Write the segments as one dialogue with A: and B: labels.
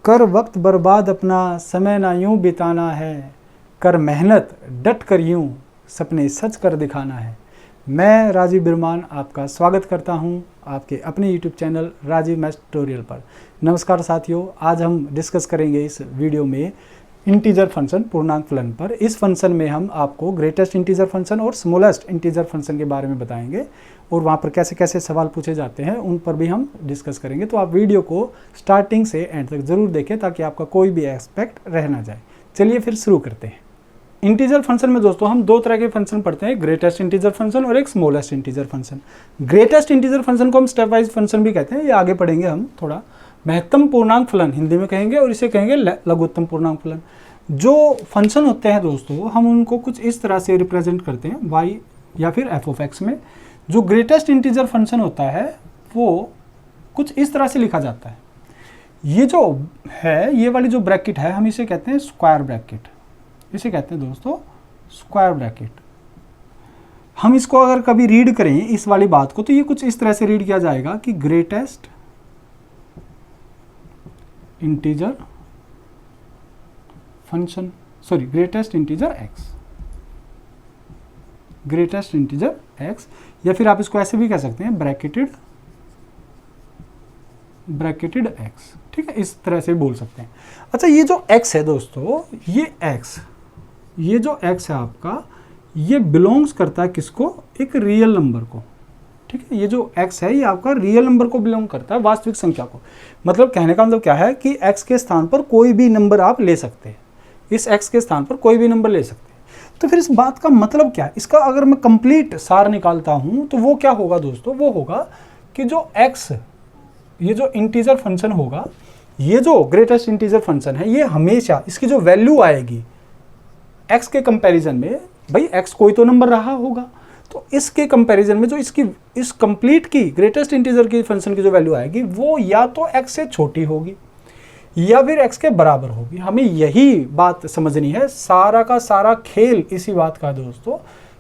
A: कर वक्त बर्बाद अपना, समय ना यूं बिताना है, कर मेहनत डट कर यूं, सपने सच कर दिखाना है। मैं राजीव बिरमान आपका स्वागत करता हूं आपके अपने YouTube channel Rajeev maths tutorial पर। नमस्कार साथियों, आज हम डिस्कस करेंगे इस वीडियो में इंटीजर फंक्शन, पूर्णांक फलन पर। इस फंक्शन में हम आपको ग्रेटेस्ट इंटीजर फंक्शन और स्मॉलेस्ट इंटीजर फंक्शन के बारे में बताएंगे और वहाँ पर कैसे कैसे सवाल पूछे जाते हैं उन पर भी हम डिस्कस करेंगे। तो आप वीडियो को स्टार्टिंग से एंड तक ज़रूर देखें ताकि आपका कोई भी एस्पेक्ट रह ना जाए। चलिए फिर शुरू करते हैं। इंटीजर फंक्शन में दोस्तों हम दो तरह के फंक्शन पढ़ते हैं, ग्रेटेस्ट इंटीजर फंक्शन और एक smallest integer function. Greatest integer function को हम स्टेप वाइज फंक्शन भी कहते हैं, ये आगे पढ़ेंगे हम थोड़ा। महत्तम पूर्णांक फलन हिंदी में कहेंगे और इसे कहेंगे लघुत्तम पूर्णांक फलन। जो फंक्शन होते हैं दोस्तों हम उनको कुछ इस तरह से रिप्रेजेंट करते हैं y या फिर f(x) में। जो ग्रेटेस्ट इंटीजर फंक्शन होता है वो कुछ इस तरह से लिखा जाता है। ये जो है, ये वाली जो ब्रैकेट है हम इसे कहते हैं स्क्वायर ब्रैकेट, इसे कहते हैं दोस्तों स्क्वायर ब्रैकेट। हम इसको अगर कभी रीड करें इस वाली बात को तो ये कुछ इस तरह से रीड किया जाएगा कि greatest integer function, sorry greatest integer x, greatest integer x, या फिर आप इसको ऐसे भी कह सकते हैं ब्रैकेटेड x। ठीक है, इस तरह से बोल सकते हैं। अच्छा, ये जो x है दोस्तों, ये जो x है आपका, ये बिलोंग्स करता है किसको? एक रियल नंबर को। ठीक है, ये जो x है ये आपका रियल नंबर को बिलोंग करता है, वास्तविक संख्या को। मतलब कहने का मतलब क्या है कि x के स्थान पर कोई भी नंबर आप ले सकते हैं, इस x के स्थान पर कोई भी नंबर ले सकते हैं। तो फिर इस बात का मतलब क्या है? इसका अगर मैं कंप्लीट सार निकालता हूं तो वो क्या होगा दोस्तों? वो होगा कि जो x, ये जो इंटीजर फंक्शन होगा, ये जो ग्रेटेस्ट इंटीजर फंक्शन है, ये हमेशा इसकी जो वैल्यू आएगी x के कंपैरिजन में, भाई x कोई तो नंबर रहा होगा, तो इसके कंपैरिजन में जो इसकी इस कंप्लीट की ग्रेटेस्ट इंटीजर की फंक्शन की जो वैल्यू आएगी वो या तो x से छोटी होगी या फिर x के बराबर होगी। हमें यही बात समझनी है, सारा का सारा खेल इसी बात का दोस्तों।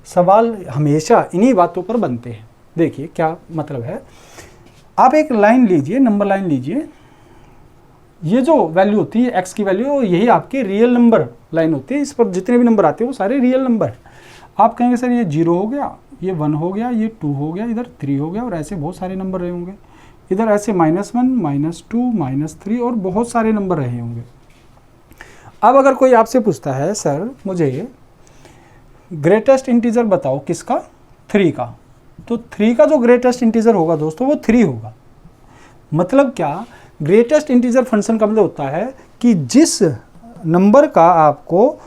A: सवाल हमेशा इन्हीं बातों पर बनते हैं। देखिए क्या मतलब है, आप एक लाइन लीजिए, नंबर लाइन लीजिए, ये जो वैल्यू होती है x की वैल्यू, यही आपकी रियल नंबर लाइन होती है। इस पर जितने भी नंबर आते हैं वो सारे रियल नंबर। आप कहेंगे सर ये 0 हो गया, ये 1 हो गया, ये 2 हो गया, इधर 3 हो गया, और ऐसे बहुत सारे नंबर रहे होंगे, इधर ऐसे -1, -2, -3 और बहुत सारे नंबर रहे होंगे। अब अगर कोई आपसे पूछता है सर मुझे ग्रेटेस्ट इंटीजर बताओ किसका? 3 का, तो 3 का जो ग्रेटेस्ट इंटीजर होगा दोस्तों वो 3 होगा। मतलब क्या? ग्रेटेस्ट इंटीजर फंक्शन का मतलब होता है कि जिस नंबर का आपको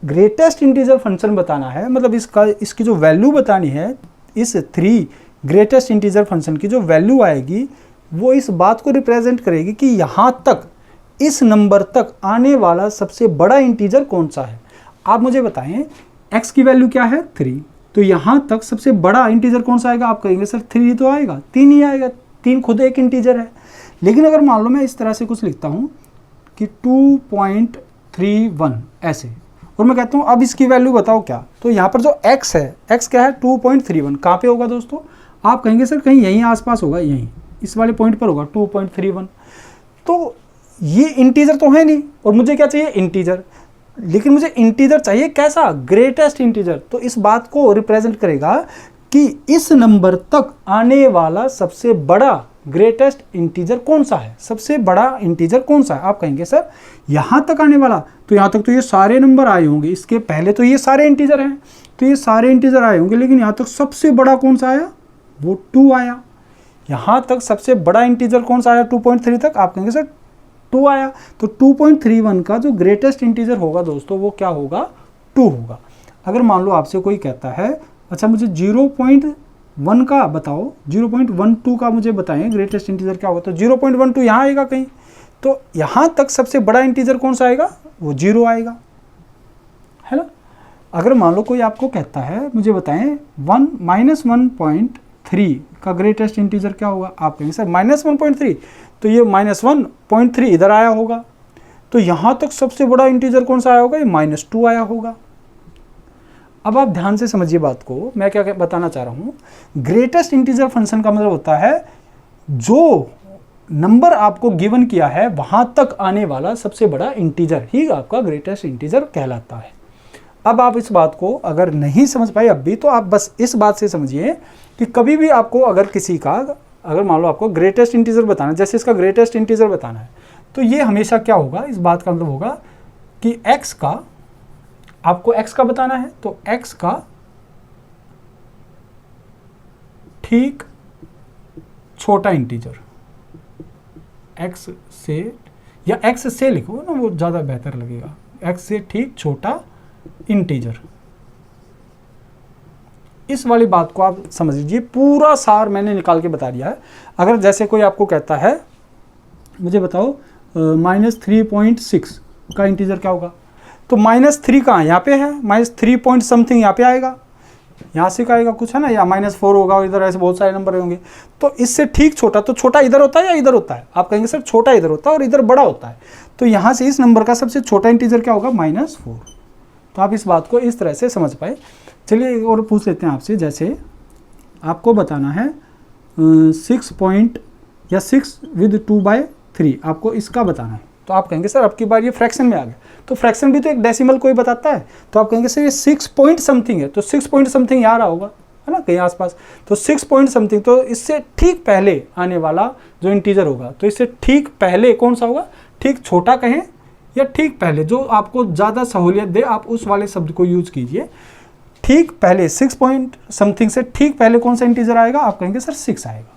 A: ग्रेटेस्ट इंटीजर फंक्शन बताना है, मतलब इसकी जो वैल्यू बतानी है, इस 3 ग्रेटेस्ट इंटीजर फंक्शन की जो वैल्यू आएगी वो इस बात को रिप्रेजेंट करेगी कि यहाँ तक, इस नंबर तक आने वाला सबसे बड़ा इंटीजर कौन सा है। आप मुझे बताएं x की वैल्यू क्या है? 3, तो यहाँ तक सबसे बड़ा इंटीजर कौन सा आएगा? आप कहेंगे सर 3 तो आएगा, 3 ही आएगा, 3 खुद एक इंटीजर है। लेकिन अगर मान लो मैं इस तरह से कुछ लिखता हूँ कि 2.31 ऐसे, और मैं कहता हूँ अब इसकी वैल्यू बताओ क्या, तो यहाँ पर जो x है, x क्या है? 2.31। कहाँ पे होगा दोस्तों? आप कहेंगे सर कहीं यहीं आसपास होगा, यहीं इस वाले पॉइंट पर होगा 2.31। तो ये इंटीजर तो है नहीं, और मुझे क्या चाहिए? इंटीजर। लेकिन मुझे इंटीजर चाहिए कैसा? Greatest integer. तो इस बात को रिप्रेजेंट करेगा कि इस नंबर तक आने वाला सबसे बड़ा ग्रेटेस्ट इंटीजर कौन सा है, सबसे बड़ा इंटीजर कौन सा है। आप कहेंगे सर यहाँ तक आने वाला, तो यहाँ तक तो ये सारे नंबर आए होंगे, इसके पहले तो ये सारे इंटीजर हैं, तो ये सारे इंटीजर आए होंगे, लेकिन यहाँ तक सबसे बड़ा कौन सा आया? वो 2 आया। यहाँ तक सबसे बड़ा इंटीजर कौन सा आया? 2.3 तक। आप कहेंगे सर 2 आया, तो 2.31 का जो ग्रेटेस्ट इंटीजर होगा दोस्तों वो क्या होगा? 2 होगा। अगर मान लो आपसे कोई कहता है अच्छा मुझे 0.1 का बताओ, 0.12 का मुझे बताएं ग्रेटेस्ट इंटीजर क्या होगा, तो 0.12 यहाँ आएगा कहीं, तो यहाँ तक सबसे बड़ा इंटीजर कौन सा आएगा? वो 0 आएगा, है ना। अगर मान लो कोई आपको कहता है मुझे बताएं 1-1.3 का ग्रेटेस्ट इंटीजर क्या होगा, आप कहेंगे सर -1.3, तो ये -1.3 इधर आया होगा, तो यहाँ तक सबसे बड़ा इंटीजर कौन सा आया होगा? ये -2 आया होगा। अब आप ध्यान से समझिए बात को, मैं क्या बताना चाह रहा हूँ। ग्रेटेस्ट इंटीजर फंक्शन का मतलब होता है जो नंबर आपको गिवन किया है वहां तक आने वाला सबसे बड़ा इंटीजर ही आपका ग्रेटेस्ट इंटीजर कहलाता है। अब आप इस बात को अगर नहीं समझ पाए अब भी, तो आप बस इस बात से समझिए कि कभी भी आपको अगर किसी का, अगर मान लो आपको ग्रेटेस्ट इंटीजर बताना है, जैसे इसका ग्रेटेस्ट इंटीजर बताना है, तो ये हमेशा क्या होगा, इस बात का मतलब होगा कि x का, आपको x का बताना है तो x का ठीक छोटा इंटीजर, x से, या x से लिखो ना, वो ज़्यादा बेहतर लगेगा, x से ठीक छोटा इंटीजर। इस वाली बात को आप समझ लीजिए, पूरा सार मैंने निकाल के बता दिया है। अगर जैसे कोई आपको कहता है मुझे बताओ -3.6 का इंटीजर क्या होगा, तो -3 कहाँ, यहाँ पे है, -3 पॉइंट समथिंग यहाँ पे आएगा, यहाँ से का आएगा कुछ है ना, या -4 होगा, और इधर ऐसे बहुत सारे नंबर होंगे। तो इससे ठीक छोटा, तो छोटा इधर होता है या इधर होता है, आप कहेंगे सर छोटा इधर होता है और इधर बड़ा होता है, तो यहाँ से इस नंबर का सबसे छोटा इंटीजर क्या होगा, -4। तो आप इस बात को इस तरह से समझ पाए। चलिए एक और पूछ लेते हैं आपसे, जैसे आपको बताना है 6 पॉइंट या 6 विद 2/3, आपको इसका बताना है, तो आप कहेंगे सर अब की बार ये फ्रैक्शन में आ गया, तो फ्रैक्शन भी तो एक डेसिमल कोई बताता है, तो आप कहेंगे सर ये 6 पॉइंट समथिंग है, तो 6 पॉइंट समथिंग यहाँ रहा होगा, है ना, कहीं आसपास, तो 6 पॉइंट समथिंग, तो इससे ठीक पहले आने वाला जो इंटीजर होगा, तो इससे ठीक पहले कौन सा होगा, ठीक छोटा कहें या ठीक पहले, जो आपको ज़्यादा सहूलियत दे आप उस वाले शब्द को यूज कीजिए। ठीक पहले 6 पॉइंट समथिंग से ठीक पहले कौन सा इंटीजर आएगा, आप कहेंगे सर 6 आएगा।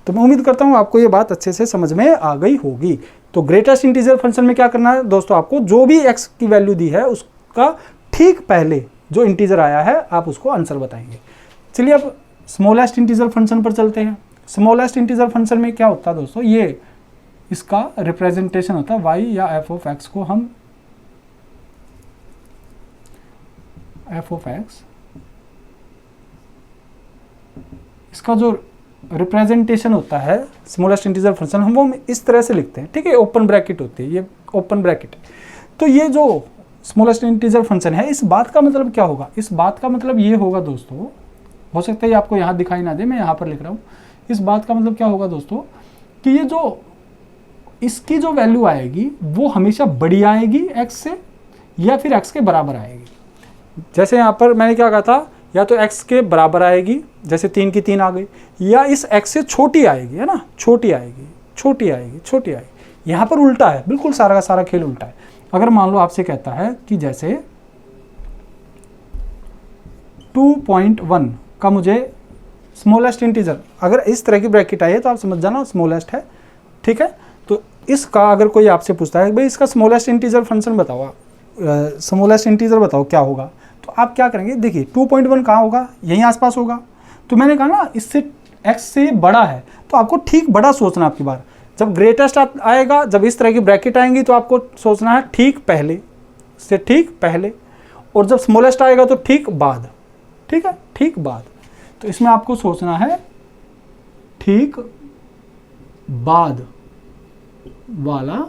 A: तो मैं उम्मीद करता हूँ आपको ये बात अच्छे से समझ में आ गई होगी। तो ग्रेटेस्ट इंटीजर फंक्शन में क्या करना है दोस्तों, आपको जो भी x की वैल्यू दी है उसका ठीक पहले जो इंटीजर आया है आप उसको आंसर बताएंगे। चलिए अब स्मॉलेस्ट इंटीजर फंक्शन पर चलते हैं। स्मॉलेस्ट इंटीजर फंक्शन में क्या होता है दोस्तों, ये इसका रिप्रेजेंटेशन होता है y या f ऑफ x को हम f ऑफ x, इसका जो रिप्रेजेंटेशन होता है स्मॉलेस्ट इंटीजर फंक्शन हम वो इस तरह से लिखते हैं, ठीक है, ओपन ब्रैकेट होती है, ये ओपन ब्रैकेट। तो ये जो स्मॉलेस्ट इंटीजर फंक्शन है, इस बात का मतलब क्या होगा, इस बात का मतलब ये होगा दोस्तों, हो सकता है आपको यहाँ दिखाई ना दे, मैं यहाँ पर लिख रहा हूँ, इस बात का मतलब क्या होगा दोस्तों कि ये जो इसकी जो वैल्यू आएगी वो हमेशा बड़ी आएगी x से, या फिर x के बराबर आएगी। जैसे यहाँ पर मैंने क्या कहा था, या तो x के बराबर आएगी, जैसे 3 की 3 आ गई, या इस x से छोटी आएगी, है ना, छोटी आएगी, छोटी आएगी, छोटी आएगी। यहाँ पर उल्टा है, बिल्कुल सारा का सारा खेल उल्टा है। अगर मान लो आपसे कहता है कि जैसे 2.1 का मुझे स्मॉलेस्ट इंटीजर, अगर इस तरह की ब्रैकेट आई है तो आप समझ जाना स्मॉलेस्ट है, ठीक है। तो इसका अगर कोई आपसे पूछता है भाई इसका स्मॉलेस्ट इंटीजर फंक्शन बताओ, स्मॉलेस्ट इंटीजर बताओ क्या होगा, तो आप क्या करेंगे, देखिए 2.1 कहाँ होगा, यहीं आसपास होगा। तो मैंने कहा ना इससे x से बड़ा है, तो आपको ठीक बड़ा सोचना आपकी बार। जब ग्रेटेस्ट आएगा, जब इस तरह की ब्रैकेट आएंगी तो आपको सोचना है ठीक पहले से, ठीक पहले, और जब स्मॉलेस्ट आएगा तो ठीक बाद, ठीक है, ठीक बाद। तो इसमें आपको सोचना है ठीक बाद वाला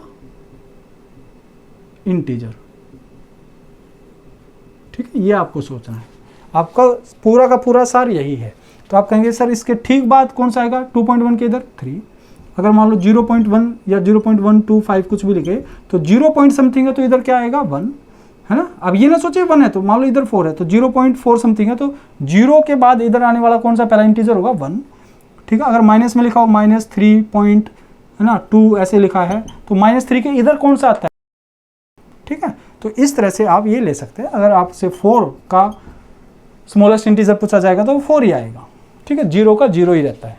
A: इंटीजर, ठीक है, ये आपको सोचना है। आपका पूरा का पूरा सार यही है। तो आप कहेंगे सर इसके ठीक बाद कौन सा आएगा, 2.1 के इधर 3। अगर मान लो 0.1 या 0.125 कुछ भी लिखे तो 0 पॉइंट समथिंग है तो इधर क्या आएगा 1, है ना। अब ये ना सोचिए 1 है, तो मान लो इधर 4 है तो 0.4 समथिंग है, तो 0 के बाद इधर आने वाला कौन सा पहला इंटीजर होगा 1, ठीक है। अगर माइनस में लिखा हो -3 पॉइंट, है ना, 2 ऐसे लिखा है तो -3 के इधर कौन सा आता है, ठीक है। तो इस तरह से आप ये ले सकते हैं। अगर आपसे 4 का स्मॉलेस्ट इंटीजर पूछा जाएगा तो वो 4 ही आएगा, ठीक है, 0 का 0 ही रहता है।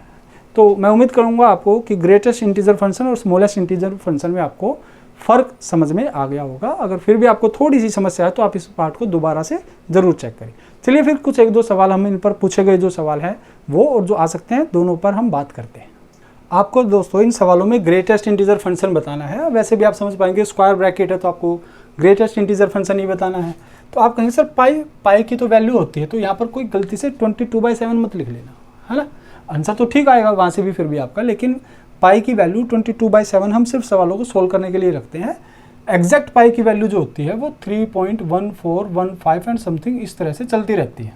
A: तो मैं उम्मीद करूंगा आपको कि ग्रेटेस्ट इंटीजर फंक्शन और स्मॉलेस्ट इंटीजर फंक्शन में आपको फ़र्क समझ में आ गया होगा। अगर फिर भी आपको थोड़ी सी समस्या है तो आप इस पार्ट को दोबारा से ज़रूर चेक करें। चलिए फिर कुछ 1-2 सवाल हम इन पर पूछे गए जो सवाल हैं वो और जो आ सकते हैं दोनों पर हम बात करते हैं। आपको दोस्तों इन सवालों में ग्रेटेस्ट इंटीजर फंक्शन बताना है। वैसे भी आप समझ पाएंगे स्क्वायर ब्रैकेट है तो आपको ग्रेटेस्ट इंटीजर फंक्शन ही बताना है। तो आप कहेंगे सर पाई की तो वैल्यू होती है, तो यहाँ पर कोई गलती से 22/7 मत लिख लेना, है ना। आंसर तो ठीक आएगा वहाँ से भी फिर भी आपका, लेकिन पाई की वैल्यू 22/7 हम सिर्फ सवालों को सोल्व करने के लिए रखते हैं। एग्जैक्ट पाई की वैल्यू जो होती है वो 3.1415 एंड समथिंग इस तरह से चलती रहती है,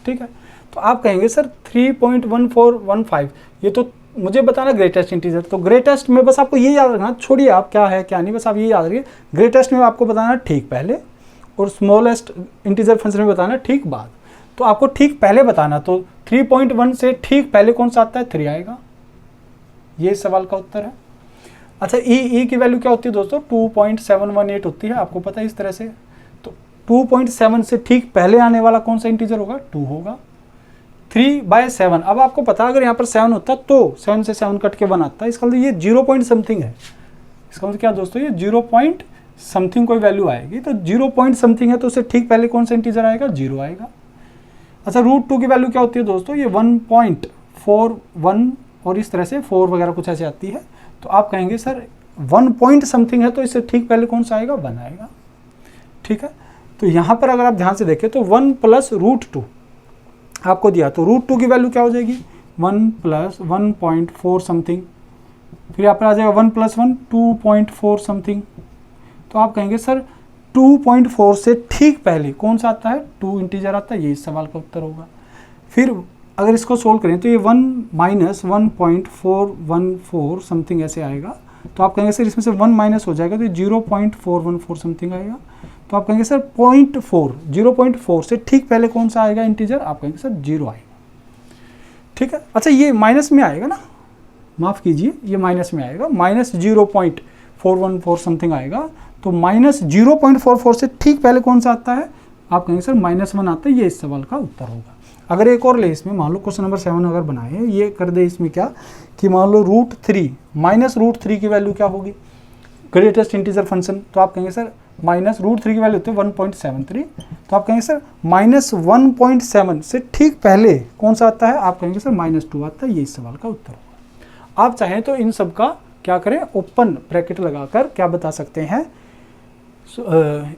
A: ठीक है। तो आप कहेंगे सर 3.1415 ये तो मुझे बताना ग्रेटेस्ट इंटीजर। तो ग्रेटेस्ट में बस आपको ये याद रखना, छोड़िए आप क्या है क्या नहीं, बस आप ये याद रखिए ग्रेटेस्ट में आपको बताना ठीक पहले और स्मॉलेस्ट इंटीजर फंक्शन में बताना ठीक बाद। तो आपको ठीक पहले बताना, तो 3.1 से ठीक पहले कौन सा आता है, 3 आएगा। ये इस सवाल का उत्तर है। अच्छा ई की वैल्यू क्या होती है दोस्तों, 2.718 होती है, आपको पता है इस तरह से। तो 2.7 से ठीक पहले आने वाला कौन सा इंटीजर होगा, 2 होगा। 3/7, अब आपको पता अगर यहाँ पर 7 होता तो 7 से 7 कट के 1 आता है, इसका मतलब ये 0 पॉइंट समथिंग है। इसका मतलब क्या दोस्तों, ये 0 पॉइंट समथिंग कोई वैल्यू आएगी, तो 0 पॉइंट समथिंग है तो उससे ठीक पहले कौन सा इंटीजर आएगा, 0 आएगा। अच्छा √2 की वैल्यू क्या होती है दोस्तों, ये 1.41 और इस तरह से 4 वगैरह कुछ ऐसे आती है। तो आप कहेंगे सर 1 पॉइंट समथिंग है तो इससे ठीक पहले कौन सा आएगा, 1 आएगा। ठीक है, तो यहाँ पर अगर आप ध्यान से देखें तो 1 + √2 आपको दिया, तो √2 की वैल्यू क्या हो जाएगी, 1 + 1.4 समथिंग, फिर यहाँ पर आ जाएगा 1 + 1 2.4 समथिंग। तो आप कहेंगे सर 2.4 से ठीक पहले कौन सा आता है, 2 इंटीजर आता है, ये इस सवाल का उत्तर होगा। फिर अगर इसको सोल्व करें तो ये 1 - 1.414 समथिंग ऐसे आएगा। तो आप कहेंगे सर इसमें से 1 माइनस हो जाएगा तो 0.414 समथिंग आएगा। तो आप कहेंगे सर 0.4 से ठीक पहले कौन सा आएगा इंटीजर, आप कहेंगे सर 0 आएगा। ठीक है, अच्छा ये माइनस में आएगा ना, माफ़ कीजिए ये माइनस में आएगा, -0.414 समथिंग आएगा। तो -0.44 से ठीक पहले कौन सा आता है, आप कहेंगे सर -1 आता है, ये इस सवाल का उत्तर होगा। अगर एक और ले इसमें, मान लो क्वेश्चन नंबर 7 अगर बनाए, ये कर दे इसमें क्या कि मान लो √3 -√3 की वैल्यू क्या होगी, ग्रेटेस्ट इंटीजर फंक्शन। तो आप कहेंगे सर -√3 की वैल्यू होती है 1.73। तो आप कहेंगे सर -1.7 से ठीक पहले कौन सा आता है, आप कहेंगे सर -2 आता है, ये इस सवाल का उत्तर होगा। आप चाहें तो इन सब का क्या करें, ओपन ब्रैकेट लगाकर क्या बता सकते हैं,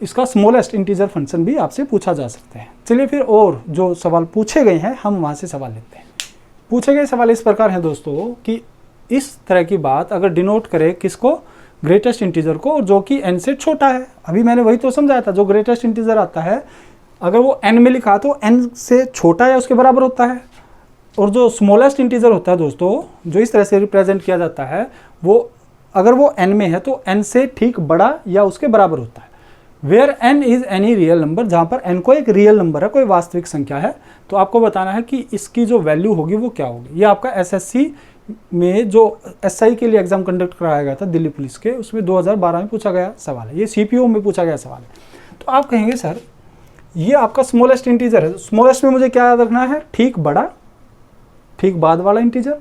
A: इसका स्मॉलेस्ट इंटीजर फंक्शन भी आपसे पूछा जा सकता है। चलिए फिर और जो सवाल पूछे गए हैं हम वहाँ से सवाल लेते हैं। पूछे गए सवाल इस प्रकार हैं दोस्तों कि इस तरह की बात अगर डिनोट करे किसको, ग्रेटेस्ट इंटीजर को, और जो कि n से छोटा है। अभी मैंने वही तो समझाया था, जो ग्रेटेस्ट इंटीजर आता है अगर वो n में लिखा तो n से छोटा या उसके बराबर होता है, और जो स्मॉलेस्ट इंटीजर होता है दोस्तों, जो इस तरह से रिप्रेजेंट किया जाता है, वो अगर वो n में है तो n से ठीक बड़ा या उसके बराबर होता है। Where n is any real number, जहाँ पर n को एक रियल नंबर है, कोई वास्तविक संख्या है, तो आपको बताना है कि इसकी जो वैल्यू होगी वो क्या होगी। ये आपका SSC में जो SI के लिए एग्जाम कंडक्ट कराया गया था दिल्ली पुलिस के, उसमें 2012 में पूछा गया सवाल है, ये CPO में पूछा गया सवाल है। तो आप कहेंगे सर ये आपका स्मॉलेस्ट इंटीजर है, स्मॉलेस्ट में मुझे क्या याद रखना है, ठीक बड़ा, ठीक बाद वाला इंटीजर,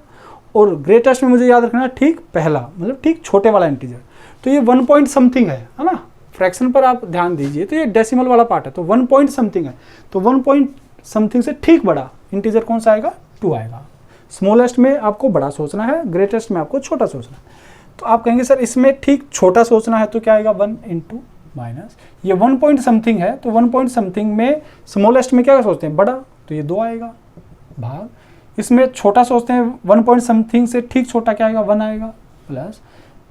A: और ग्रेटेस्ट में मुझे याद रखना है ठीक पहला, मतलब ठीक छोटे वाला इंटीजर। तो ये 1 पॉइंट समथिंग है ना, फ्रैक्शन पर आप ध्यान दीजिए, तो ये डेसिमल वाला पार्ट है, तो 1 पॉइंट समथिंग है, तो 1 पॉइंट समथिंग से ठीक बड़ा इंटीजर कौन सा आएगा, 2 आएगा। स्मॉलेस्ट में आपको बड़ा सोचना है, ग्रेटेस्ट में आपको छोटा सोचना है। तो आप कहेंगे सर इसमें ठीक छोटा सोचना है तो क्या आएगा, 1 × माइनस, ये 1 पॉइंट समथिंग है, तो 1 पॉइंट समथिंग में स्मॉलेस्ट में क्या सोचते हैं, बड़ा, तो ये 2 आएगा, भाग इसमें छोटा सोचते हैं 1 पॉइंट समथिंग से ठीक छोटा क्या आएगा, 1 आएगा, प्लस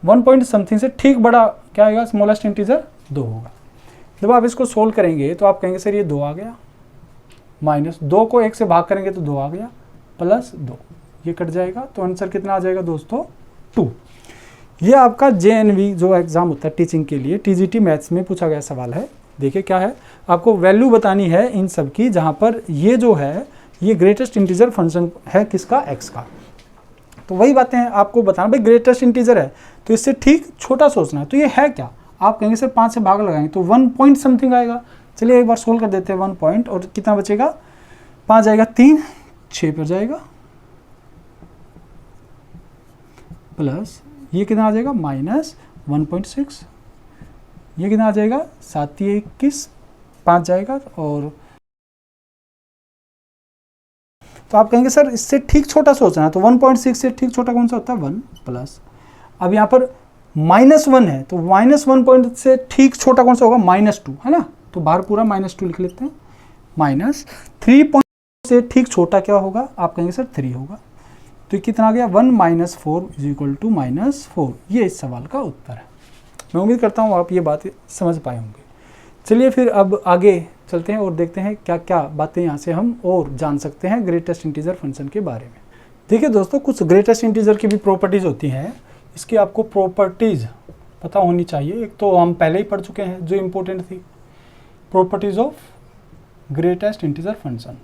A: 1 पॉइंट समथिंग से ठीक बड़ा क्या आएगा, स्मॉलेस्ट इंटीजर 2 होगा। जब आप इसको सोल्व करेंगे तो आप कहेंगे सर ये 2 आ गया, माइनस 2 को 1 से भाग करेंगे तो 2 आ गया, प्लस 2, ये कट जाएगा, तो आंसर कितना आ जाएगा दोस्तों, 2। ये आपका JNV जो एग्जाम होता है टीचिंग के लिए, TGT मैथ्स में पूछा गया सवाल है। देखिए क्या है, आपको वैल्यू बतानी है इन सब की, जहाँ पर ये जो है ये ग्रेटेस्ट इंटीजर फंक्शन है किसका, x का। तो वही बातें हैं आपको बताना, भाई ग्रेटेस्ट इंटीजर है तो इससे ठीक छोटा सोचना है, तो ये है क्या, आप कहेंगे सर 5 से भाग लगाएंगे तो 1 पॉइंट समथिंग आएगा। चलिए एक बार सोल्व कर देते हैं, 1 पॉइंट, और कितना बचेगा, 5 जाएगा 3, 6 पर जाएगा, प्लस ये कितना आ जाएगा, -1.6, ये कितना आ जाएगा, 7 × 21, 5 जाएगा, और तो आप कहेंगे सर इससे ठीक छोटा सोचना है, तो 1.6 से ठीक छोटा कौन सा होता है, 1, प्लस अब यहाँ पर -1 है तो -1 पॉइंट से ठीक छोटा कौन सा होगा, -2 है ना, तो बाहर पूरा -2 लिख लेते हैं, -3 पॉइंट से ठीक छोटा क्या होगा, आप कहेंगे सर 3 होगा। तो कितना आ गया, 1 - 4 = -4, ये इस सवाल का उत्तर है। मैं उम्मीद करता हूँ आप ये बातें समझ पाए होंगे। चलिए फिर अब आगे चलते हैं और देखते हैं क्या क्या बातें यहाँ से हम और जान सकते हैं ग्रेटेस्ट इंटीजर फंक्शन के बारे में। देखिए दोस्तों, कुछ ग्रेटेस्ट इंटीजर की भी प्रॉपर्टीज़ होती हैं, इसकी आपको प्रॉपर्टीज़ पता होनी चाहिए। एक तो हम पहले ही पढ़ चुके हैं जो इम्पोर्टेंट थी, properties of greatest integer function,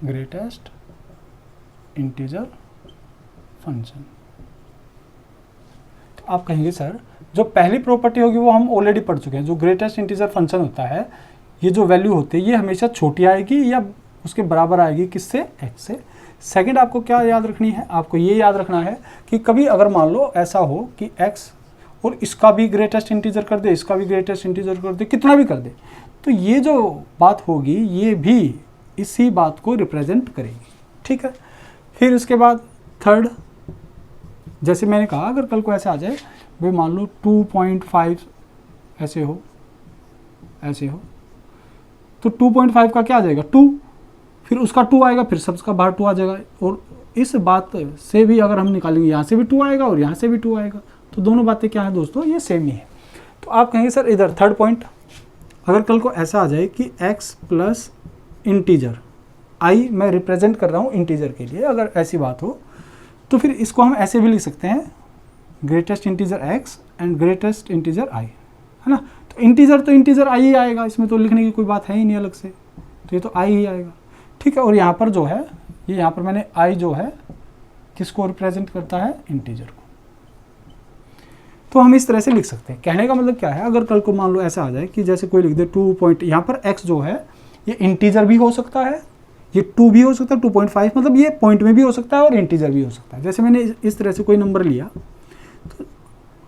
A: greatest integer function. तो आप कहेंगे सर जो पहली प्रॉपर्टी होगी वो हम ऑलरेडी पढ़ चुके हैं, जो ग्रेटेस्ट इंटीजर फंक्शन होता है, ये जो वैल्यू होती है ये हमेशा छोटी आएगी या उसके बराबर आएगी, किससे? x से। सेकंड आपको क्या याद रखनी है? आपको ये याद रखना है कि कभी अगर मान लो ऐसा हो कि x और इसका भी ग्रेटेस्ट इंटीजर कर दे, इसका भी ग्रेटेस्ट इंटीजर कर दे, कितना भी कर दे, तो ये जो बात होगी ये भी इसी बात को रिप्रेजेंट करेगी, ठीक है। फिर उसके बाद थर्ड, जैसे मैंने कहा अगर कल को ऐसे आ जाए भाई, मान लो 2.5 ऐसे हो, ऐसे हो, तो 2.5 का क्या आ जाएगा? 2, फिर उसका 2 आएगा, फिर सबका बाहर 2 आ जाएगा। और इस बात से भी अगर हम निकालेंगे, यहाँ से भी 2 आएगा और यहाँ से भी 2 आएगा, तो दोनों बातें क्या है दोस्तों? ये सेम ही है। तो आप कहेंगे सर इधर थर्ड पॉइंट, अगर कल को ऐसा आ जाए कि x प्लस इंटीजर i मैं रिप्रेजेंट कर रहा हूँ इंटीजर के लिए, अगर ऐसी बात हो तो फिर इसको हम ऐसे भी लिख सकते हैं, greatest integer x and greatest integer i, है ना। तो इंटीजर i ही आएगा, इसमें तो लिखने की कोई बात है ही नहीं अलग से, तो ये तो i ही आएगा, ठीक है। और यहाँ पर जो है, ये यहाँ पर मैंने i जो है किसको रिप्रेजेंट करता है? इंटीजर को। तो हम इस तरह से लिख सकते हैं। कहने का मतलब क्या है, अगर कल को मान लो ऐसा आ जाए कि जैसे कोई लिख दे 2 पॉइंट, यहाँ पर x जो है ये इंटीजर भी हो सकता है, ये 2 भी हो सकता है, 2.5 मतलब ये पॉइंट में भी हो सकता है और इंटीजर भी हो सकता है। जैसे मैंने इस तरह से कोई नंबर लिया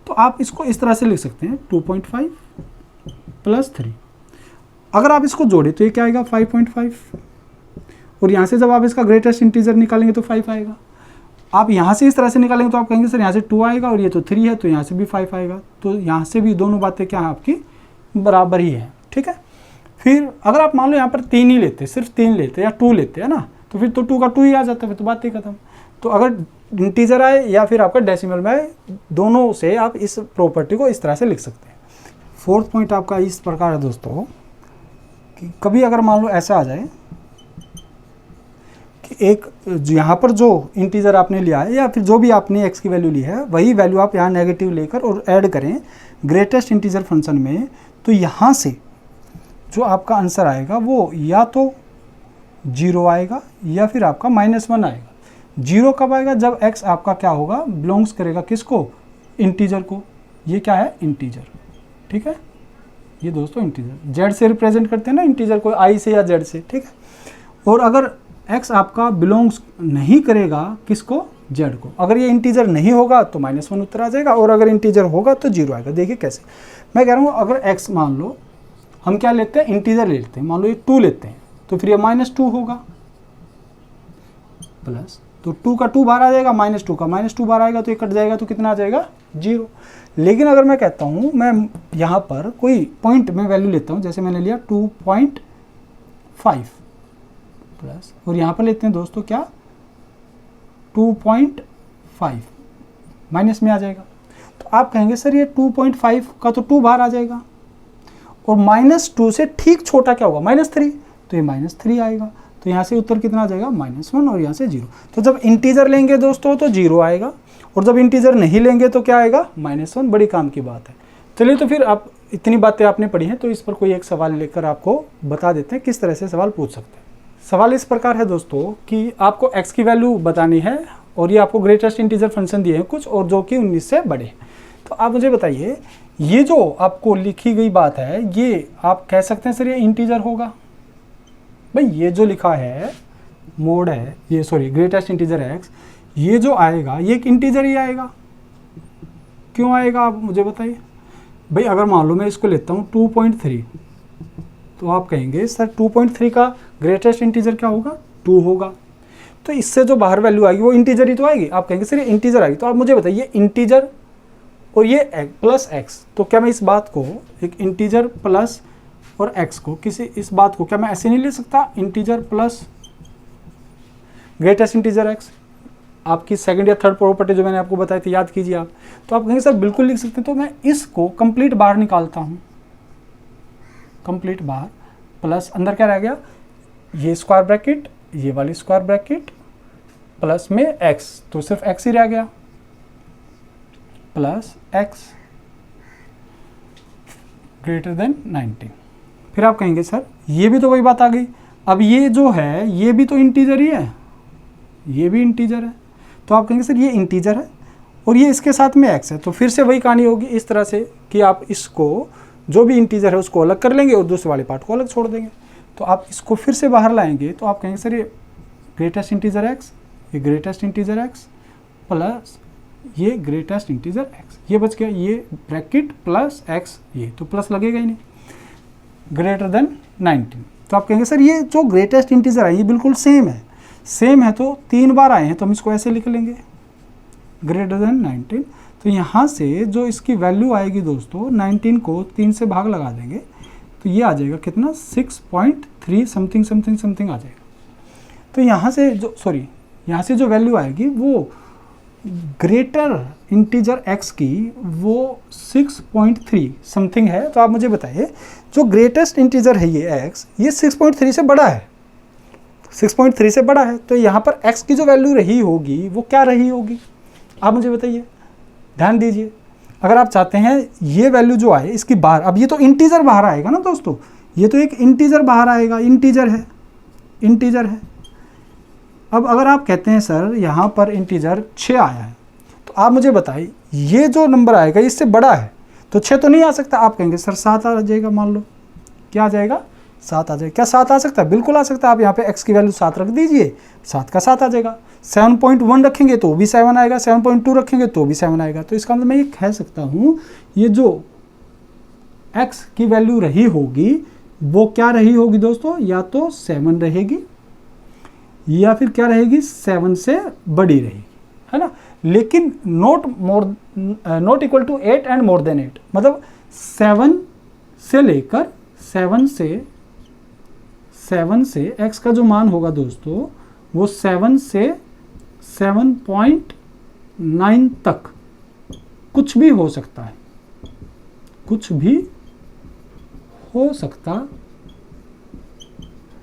A: तो आप इसको इस तरह से लिख सकते हैं 2.5 प्लस 3। अगर आप इसको जोड़े तो ये क्या आएगा? 5.5। और यहाँ से जब आप इसका ग्रेटेस्ट इंटीजर निकालेंगे तो 5 आएगा। आप यहाँ से इस तरह से निकालेंगे तो आप कहेंगे सर यहाँ से 2 आएगा और ये तो 3 है, तो यहाँ से भी 5 आएगा। तो यहाँ से भी दोनों बातें क्या है आपकी? बराबर ही है, ठीक है। फिर अगर आप मान लो यहाँ पर 3 ही लेते, सिर्फ 3 लेते या 2 लेते हैं ना, तो फिर तो 2 का 2 ही आ जाता है, फिर तो बात ही खत्म। तो अगर इंटीजर आए या फिर आपका डेसिमल में आए, दोनों से आप इस प्रॉपर्टी को इस तरह से लिख सकते हैं। फोर्थ पॉइंट आपका इस प्रकार है दोस्तों कि कभी अगर मान लो ऐसा आ जाए कि एक यहाँ पर जो इंटीजर आपने लिया है या फिर जो भी आपने x की वैल्यू ली है, वही वैल्यू आप यहाँ नेगेटिव लेकर और ऐड करें ग्रेटेस्ट इंटीजर फंक्शन में, तो यहाँ से जो आपका आंसर आएगा वो या तो 0 आएगा या फिर आपका -1 आएगा। 0 कब आएगा? जब x आपका क्या होगा? बिलोंग्स करेगा किसको? इंटीजर को। ये क्या है? इंटीजर, ठीक है। ये दोस्तों इंटीजर z से रिप्रेजेंट करते हैं ना इंटीजर को, i से या z से, ठीक है। और अगर x आपका बिलोंग्स नहीं करेगा किसको? z को। अगर ये इंटीजर नहीं होगा तो -1 उत्तर आ जाएगा, और अगर इंटीजर होगा तो 0 आएगा। देखिए कैसे, मैं कह रहा हूँ अगर x मान लो हम क्या लेते हैं? इंटीजर लेते हैं, मान लो ये 2 लेते हैं, तो फिर ये -2 होगा, प्लस, तो 2 का 2 बाहर आ जाएगा, -2 का -2 बाहर आएगा, तो ये कट जाएगा, तो कितना आ जाएगा? 0। लेकिन अगर मैं कहता हूँ, मैं यहाँ पर कोई पॉइंट में वैल्यू लेता हूँ, जैसे मैंने लिया 2.5 प्लस, और यहाँ पर लेते हैं दोस्तों क्या? 2.5 माइनस में आ जाएगा। तो आप कहेंगे सर ये 2.5 का तो 2 बाहर आ जाएगा, और -2 से ठीक छोटा क्या होगा? -3, तो ये -3 आएगा। तो यहाँ से उत्तर कितना आ जाएगा? -1, और यहाँ से 0। तो जब इंटीजर लेंगे दोस्तों तो 0 आएगा, और जब इंटीजर नहीं लेंगे तो क्या आएगा? -1। बड़ी काम की बात है। चलिए, तो फिर आप इतनी बातें आपने पढ़ी हैं, तो इस पर कोई एक सवाल लेकर आपको बता देते हैं किस तरह से सवाल पूछ सकते हैं। सवाल इस प्रकार है दोस्तों कि आपको x की वैल्यू बतानी है, और ये आपको ग्रेटेस्ट इंटीजर फंक्शन दिए हैं कुछ, और जो कि 19 से बड़े। तो आप मुझे बताइए, ये जो आपको लिखी गई बात है, ये आप कह सकते हैं सर ये इंटीजर होगा? भाई ये जो लिखा है मोड है, ये सॉरी ग्रेटेस्ट इंटीजर x, ये जो आएगा ये एक इंटीजर ही आएगा। क्यों आएगा आप मुझे बताइए। भाई अगर मान लो मैं इसको लेता हूँ 2.3, तो आप कहेंगे सर 2.3 का ग्रेटेस्ट इंटीजर क्या होगा? 2 होगा। तो इससे जो बाहर वैल्यू आएगी वो इंटीजर ही तो आएगी। आप कहेंगे सर ये इंटीजर आएगी। तो आप मुझे बताइए इंटीजर और ये प्लस x, तो क्या मैं इस बात को एक इंटीजर प्लस और x को किसी इस बात को क्या मैं ऐसे नहीं ले सकता? Integer plus greatest integer x, आपकी सेकंड या थर्ड प्रॉपर्टी जो मैंने आपको बताई थी, याद कीजिए आप। तो आप कहेंगे सर बिल्कुल लिख सकते हैं। तो मैं इसको कंप्लीट बाहर निकालता हूँ, कंप्लीट बाहर, प्लस अंदर क्या रह गया? ये स्क्वायर ब्रैकेट, ये वाली स्क्वायर ब्रैकेट, प्लस में x, तो सिर्फ x ही रह गया, प्लस x ग्रेटर देन 19। फिर आप कहेंगे सर ये भी तो वही बात आ गई, अब ये जो है ये भी तो इंटीजर ही है, ये भी इंटीजर है, तो आप कहेंगे सर ये इंटीजर है और ये इसके साथ में x है, तो फिर से वही कहानी होगी इस तरह से कि आप इसको जो भी इंटीजर है उसको अलग कर लेंगे और दूसरे वाले पार्ट को अलग छोड़ देंगे। तो आप इसको फिर से बाहर लाएंगे तो आप कहेंगे सर ये ग्रेटेस्ट इंटीजर x, ये ग्रेटेस्ट इंटीजर x प्लस ये ग्रेटेस्ट इंटीजर x, ये बच गया, ये ब्रैकेट प्लस x, ये तो प्लस लगेगा ही नहीं, ग्रेटर देन 19। तो आप कहेंगे सर ये जो ग्रेटेस्ट इंटीजर है ये बिल्कुल सेम है, सेम है तो 3 बार आए हैं तो हम इसको ऐसे लिख लेंगे ग्रेटर देन 19। तो यहाँ से जो इसकी वैल्यू आएगी दोस्तों 19 को 3 से भाग लगा देंगे तो ये आ जाएगा कितना 6.3 समथिंग समथिंग समथिंग आ जाएगा। तो यहाँ से जो यहाँ से जो वैल्यू आएगी वो ग्रेटर इंटीजर x की वो 6.3 समथिंग है। तो आप मुझे बताइए जो ग्रेटेस्ट इंटीजर है ये x, ये 6.3 से बड़ा है, 6.3 से बड़ा है, तो यहाँ पर x की जो वैल्यू रही होगी वो क्या रही होगी, आप मुझे बताइए, ध्यान दीजिए। अगर आप चाहते हैं ये वैल्यू जो आए इसकी बाहर, अब ये तो इंटीजर बाहर आएगा ना दोस्तों, ये तो एक इंटीजर बाहर आएगा, इंटीजर है। अब अगर आप कहते हैं सर यहाँ पर इंटीजर 6 आया है, तो आप मुझे बताइए ये जो नंबर आएगा इससे बड़ा है तो 6 तो नहीं आ सकता, आप कहेंगे सर 7 आ जाएगा, मान लो क्या आ जाएगा 7 आ जाएगा। क्या 7 आ सकता है? बिल्कुल आ सकता है। आप यहाँ पे x की वैल्यू 7 रख दीजिए, 7 का 7 आ जाएगा। 7.1 रखेंगे तो भी 7 आएगा, 7.2 रखेंगे तो भी 7 आएगा। तो इसका मतलब मैं ये कह सकता हूँ ये जो x की वैल्यू रही होगी वो क्या रही होगी दोस्तों, या तो 7 रहेगी या फिर क्या रहेगी 7 से बड़ी रहेगी, है ना। लेकिन not equal to 8 and more than 8, मतलब 7 से लेकर 7 से x का जो मान होगा दोस्तों वो 7 से 7.9 तक कुछ भी हो सकता है, कुछ भी हो सकता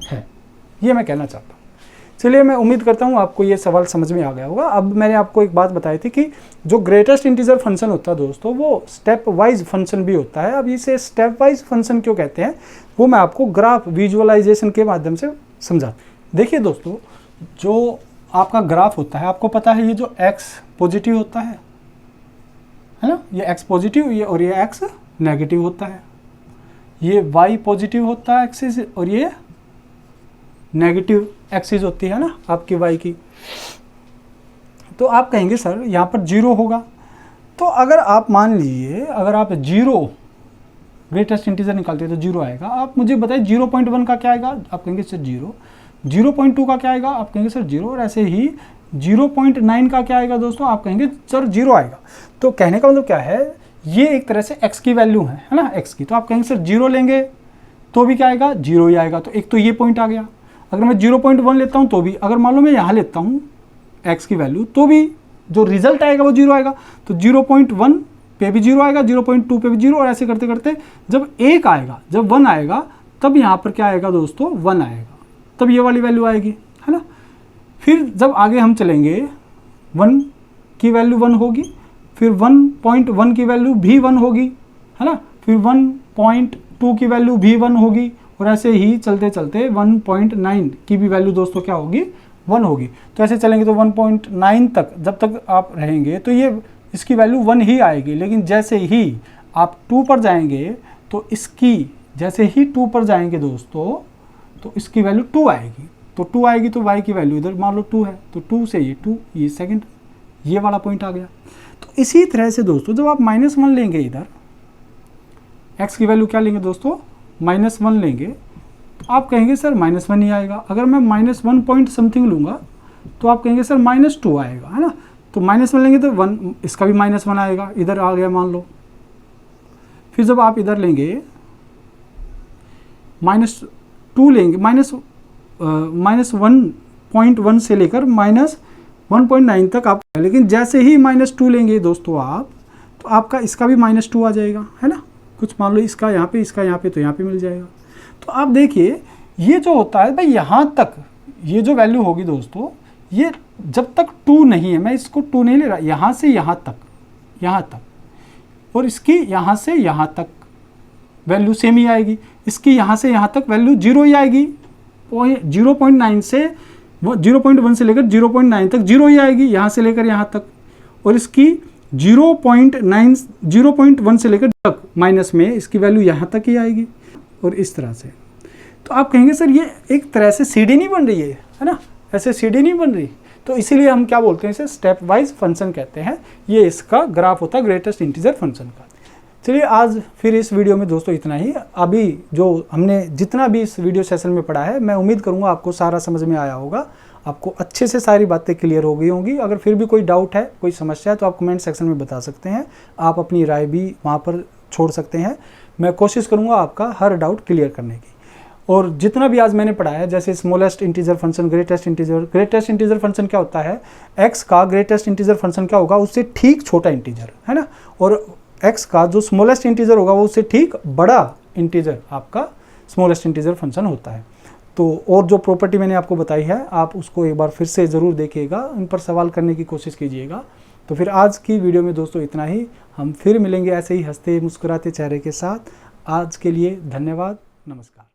A: है, ये मैं कहना चाहता हूँ। चलिए मैं उम्मीद करता हूँ आपको ये सवाल समझ में आ गया होगा। अब मैंने आपको एक बात बताई थी कि जो ग्रेटेस्ट इंटीजर फंक्शन होता है दोस्तों वो स्टेप वाइज फंक्शन भी होता है। अब इसे स्टेप वाइज फंक्शन क्यों कहते हैं वो मैं आपको ग्राफ विजुअलाइजेशन के माध्यम से समझा। देखिए दोस्तों जो आपका ग्राफ होता है, आपको पता है ये जो x पॉजिटिव होता है ना, ये x पॉजिटिव ये और ये x नेगेटिव होता है, ये y पॉजिटिव होता है एक्सिस और ये नेगेटिव एक्सिस होती है ना आपकी y की। तो आप कहेंगे सर यहाँ पर 0 होगा, तो अगर आप मान लीजिए अगर आप 0 ग्रेटेस्ट इंटीजर निकालते हैं तो 0 आएगा। आप मुझे बताइए 0.1 का क्या आएगा, आप कहेंगे सर 0, 0.2 का क्या आएगा, आप कहेंगे सर 0, और ऐसे ही 0.9 का क्या आएगा दोस्तों, आप कहेंगे सर 0 आएगा। तो कहने का मतलब क्या है, ये एक तरह से x की वैल्यू है ना, x की। तो आप कहेंगे सर 0 लेंगे तो भी क्या आएगा, 0 ही आएगा। तो एक तो ये पॉइंट आ गया। अगर मैं 0.1 लेता हूँ तो भी, अगर मान लो मैं यहाँ लेता हूँ x की वैल्यू तो भी जो रिजल्ट आएगा वो 0 आएगा। तो 0.1 पे भी 0 आएगा, 0.2 पे भी 0, और ऐसे करते करते जब 1 आएगा, जब 1 आएगा तब यहाँ पर क्या आएगा दोस्तों, 1 आएगा, तब ये वाली वैल्यू आएगी, है ना। फिर जब आगे हम चलेंगे 1 की वैल्यू 1 होगी, फिर 1.1 की वैल्यू भी 1 होगी, है ना, फिर 1.2 की वैल्यू भी 1 होगी, और ऐसे ही चलते चलते 1.9 की भी वैल्यू दोस्तों क्या होगी, 1 होगी। तो ऐसे चलेंगे तो 1.9 तक जब तक आप रहेंगे तो ये इसकी वैल्यू 1 ही आएगी। लेकिन जैसे ही आप 2 पर जाएंगे तो इसकी, जैसे ही 2 पर जाएंगे दोस्तों तो इसकी वैल्यू 2 आएगी। तो 2 आएगी तो y की वैल्यू इधर मान लो 2 है, तो 2 से ये 2, ये सेकंड, ये वाला पॉइंट आ गया। तो इसी तरह से दोस्तों जब आप -1 लेंगे, इधर x की वैल्यू क्या लेंगे दोस्तों, -1 लेंगे, तो आप कहेंगे सर -1 ही आएगा। अगर मैं -1 पॉइंट समथिंग लूँगा तो आप कहेंगे सर -2 आएगा, है ना। तो -1 लेंगे तो 1, इसका भी -1 आएगा, इधर आ गया मान लो। फिर जब आप इधर लेंगे -2 लेंगे, -1.1 से लेकर -1.9 तक आप, लेकिन जैसे ही -2 लेंगे दोस्तों आप, तो आपका इसका भी -2 आ जाएगा, है ना। कुछ मान लो इसका यहाँ पे, इसका यहाँ पे, तो यहाँ पे मिल जाएगा। तो आप देखिए ये जो होता है भाई, यहाँ तक ये जो वैल्यू होगी दोस्तों, ये जब तक 2 नहीं है, मैं इसको 2 नहीं ले रहा, यहाँ से यहाँ तक, और इसकी यहाँ से यहाँ तक वैल्यू सेम ही आएगी, इसकी यहाँ से यहाँ तक वैल्यू 0 ही आएगी, 0.9 से 0.1 से लेकर 0.9 तक 0 ही आएगी, यहाँ से लेकर यहाँ तक, और इसकी 0.1 से लेकर तक माइनस में इसकी वैल्यू यहाँ तक ही आएगी, और इस तरह से। तो आप कहेंगे सर ये एक तरह से सीढ़ी नहीं बन रही है ना, ऐसे सीढ़ी नहीं बन रही, तो इसीलिए हम क्या बोलते हैं, इसे स्टेप वाइज फंक्शन कहते हैं। ये इसका ग्राफ होता है ग्रेटेस्ट इंटीजर फंक्शन का। चलिए आज फिर इस वीडियो में दोस्तों इतना ही। अभी जो हमने जितना भी इस वीडियो सेशन में पढ़ा है, मैं उम्मीद करूंगा आपको सारा समझ में आया होगा, आपको अच्छे से सारी बातें क्लियर हो गई होंगी। अगर फिर भी कोई डाउट है, कोई समस्या है, तो आप कमेंट सेक्शन में बता सकते हैं, आप अपनी राय भी वहाँ पर छोड़ सकते हैं। मैं कोशिश करूँगा आपका हर डाउट क्लियर करने की। और जितना भी आज मैंने पढ़ा है, जैसे smallest integer function, greatest integer function क्या होता है, एक्स का ग्रेटेस्ट इंटीजर फंक्शन क्या होगा, उससे ठीक छोटा इंटीजर है ना, और एक्स का जो स्मॉलेस्ट इंटीजर होगा वो उससे ठीक बड़ा इंटीजर आपका स्मॉलेस्ट इंटीजर फंक्शन होता है। तो और जो प्रॉपर्टी मैंने आपको बताई है, आप उसको एक बार फिर से ज़रूर देखिएगा, इन पर सवाल करने की कोशिश कीजिएगा। तो फिर आज की वीडियो में दोस्तों इतना ही। हम फिर मिलेंगे ऐसे ही हंसते मुस्कुराते चेहरे के साथ। आज के लिए धन्यवाद, नमस्कार।